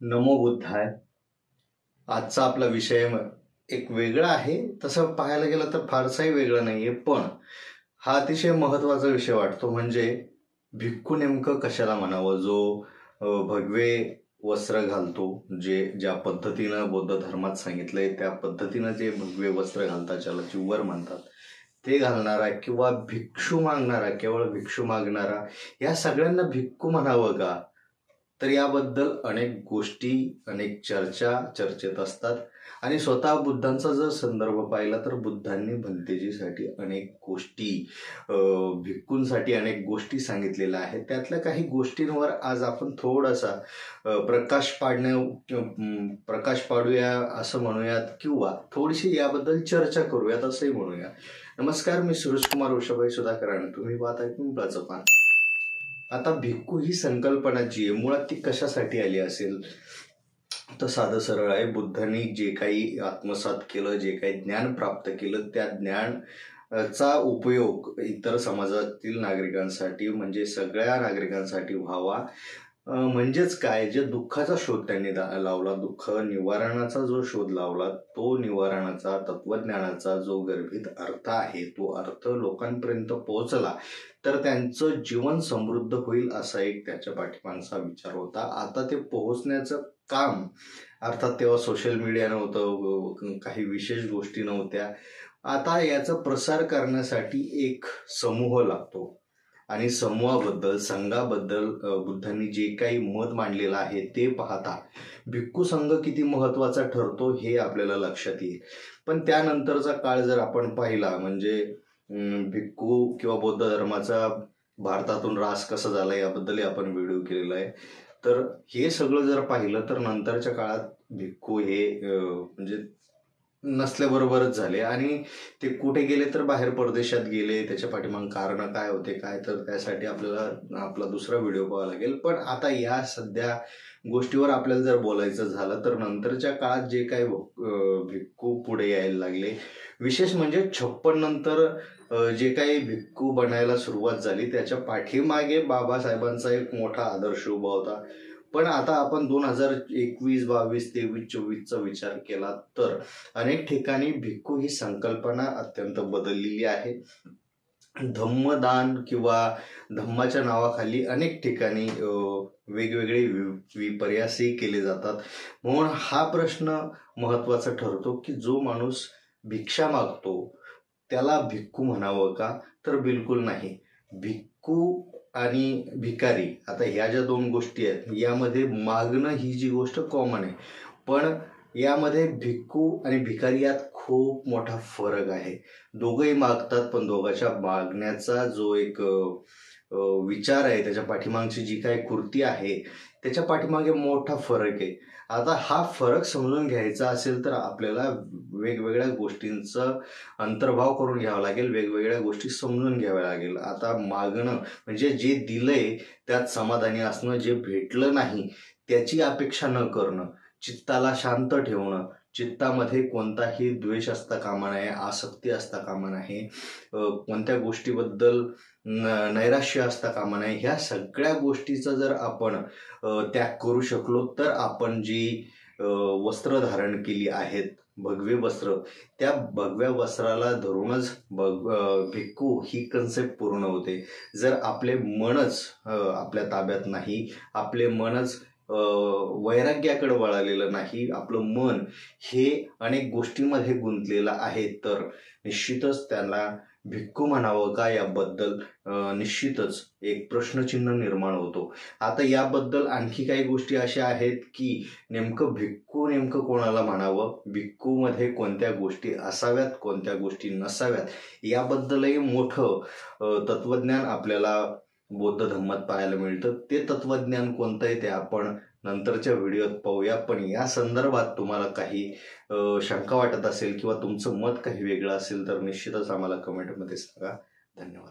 नमो बुद्धाय. आजचा आपला विषय एक वेगळा आहे. तसं पाहायला गेलं तर फारसाही वेगळं नाहीये, पण हा अतिशय महत्वाचा विषय वाटतो. म्हणजे भिक्खू नेमकं कशाला म्हणावं, जो भगवे वस्त्र घालतो, ज्या पद्धतीनं बौद्ध धर्मात सांगितलंय त्या पद्धतीनं जे भगवे वस्त्र घालतात, ज्याला चिव्वर म्हणतात, ते घालणारा किंवा भिक्षू मागणारा, केवळ भिक्षू मागणारा, या सगळ्यांना भिक्खू म्हणावं का? तर याबद्दल अनेक गोष्टी, अनेक चर्चेत असतात. आणि स्वतः बुद्धांचा जर संदर्भ पाहिला तर बुद्धांनी भंतेजीसाठी अनेक गोष्टी, भिक्खूंसाठी अनेक गोष्टी सांगितलेल्या आहेत. त्यातल्या काही गोष्टींवर आज आपण थोडासा प्रकाश पाडूया असं म्हणूयात, किंवा थोडीशी याबद्दल चर्चा करूयात असंही म्हणूया. नमस्कार, मी सुरेश कुमार उषाभाई सुधाकर आणि तुम्ही पाहताय पिंपळाचं पान. आता भिक्खू ही संकल्पना जी आहे, मुळात ती कशासाठी आली असेल तर साधं सरळ आहे. बुद्धांनी जे काही आत्मसात केलं, जे काही ज्ञान प्राप्त केलं, त्या ज्ञानाचा उपयोग इतर समाजातील नागरिकांसाठी, म्हणजे सगळ्या नागरिकांसाठी व्हावा. म्हणजेच काय, जे दुःखाचा शोध त्यांनी लावला, दुःख निवारणाचा जो शोध लावला, तो निवारणाचा, तत्वज्ञानाचा जो गर्भित अर्थ आहे, तो अर्थ लोकांपर्यंत पोहोचला तर त्यांचं जीवन समृद्ध होईल, असा एक त्याच्या पाठीमागचा विचार होता. आता ते पोहोचण्याचं काम, अर्थात तेव्हा सोशल मीडिया नव्हतं, काही विशेष गोष्टी नव्हत्या. आता याचा प्रसार करण्यासाठी एक समूह लागतो, आणि समूहाबद्दल, संघाबद्दल बुद्धांनी जे काही मत मांडलेलं आहे ते पाहता भिक्खू संघ किती महत्वाचा ठरतो हे आपल्याला लक्षात येईल. पण त्यानंतरचा काळ जर आपण पाहिला, म्हणजे भिक्खू किंवा बौद्ध धर्माचा भारतातून ऱ्हास कसा झाला याबद्दलही आपण व्हिडिओ केलेला आहे. तर हे सगळं जर पाहिलं तर नंतरच्या काळात भिक्खू हे म्हणजे नसल्याबरोबरच झाले, आणि ते कुठे गेले तर बाहेर परदेशात गेले. त्याच्या पाठीमाग कारण काय होते, काय, तर त्यासाठी आपल्याला आपला दुसरा व्हिडिओ पाहावा लागेल. पण आता या सध्या गोष्टीवर आपल्याला जर बोलायचं झालं तर नंतरच्या काळात जे काही भिक्खू पुढे यायला लागले, विशेष म्हणजे 56 नंतर जे काही भिक्खू बनायला सुरुवात झाली, त्याच्या पाठीमागे बाबासाहेबांचा एक मोठा आदर्श उभा होता. पण आता आपण 2021, 22, 23, 24चा विचार केला तर अनेक ठिकाणी भिक्खू ही संकल्पना अत्यंत बदललेली आहे. धम्मदान किंवा धम्माच्या नावाखाली अनेक ठिकाणी वेगवेगळे विपर्यासही केले जातात. म्हणून हा प्रश्न महत्वाचा ठरतो की जो माणूस भिक्षा मागतो त्याला भिक्खू म्हणावं का? तर बिलकुल नाही. भिक्खू आणि भिकारी, आता ह्या ज्या दोन गोष्टी आहेत, यामध्ये मागणं ही जी गोष्ट कॉमन आहे, पण यामध्ये भिक्खू आणि भिकारी यात खूप मोठा फरक आहे. दोघंही मागतात, पण दोघांच्या मागण्याचा जो एक विचार आहे, त्याच्या पाठीमागची जी काही कृती आहे, त्याच्या पाठीमागे मोठा फरक आहे. आता हा फरक समजून घ्यायचा असेल तर आपल्याला वेगवेगळ्या गोष्टींचं अंतर्भाव करून घ्यावा लागेल, वेगवेगळ्या गोष्टी समजून घ्याव्या लागेल. आता मागणं म्हणजे जे दिलंय त्यात समाधानी असणं, जे भेटलं नाही त्याची अपेक्षा न करणं, चित्ताला शांत ठेवणं, चित्तामध्ये कोणताही द्वेष असता कामा नये, आसक्ती असता कामा नये, कोणत्या गोष्टीबद्दल नैराश्य असता कामा नये. ह्या सगळ्या गोष्टीचा जर आपण त्याग करू शकलो तर आपण जी वस्त्र धारण केली आहेत, भगवे वस्त्र, त्या भगव्या वस्त्राला धरूनच भिक्खू ही कन्सेप्ट पूर्ण होते. जर आपले मनच आपल्या ताब्यात नाही, आपले मनच वैराग्याकडे वळालेलं नाही, आपलं मन हे अनेक गोष्टींमध्ये गुंतलेलं आहे, तर निश्चितच त्याला भिक्खू म्हणावं का याबद्दल निश्चितच एक प्रश्नचिन्ह निर्माण होतो. आता याबद्दल आणखी काही गोष्टी अशा आहेत की भिक्खू नेमकं कोणाला म्हणावं, भिक्खूमध्ये कोणत्या गोष्टी असाव्यात, कोणत्या गोष्टी नसाव्यात, याबद्दलही मोठं तत्वज्ञान आपल्याला बौद्ध धम्मात पाहायला मिळतं. ते तत्वज्ञान कोणतं आहे ते आपण नंतरच्या व्हिडिओत पाहूया. पण या संदर्भात तुम्हाला काही शंका वाटत असेल किंवा तुमचं मत काही वेगळं असेल तर निश्चितच आम्हाला कमेंटमध्ये सांगा. धन्यवाद.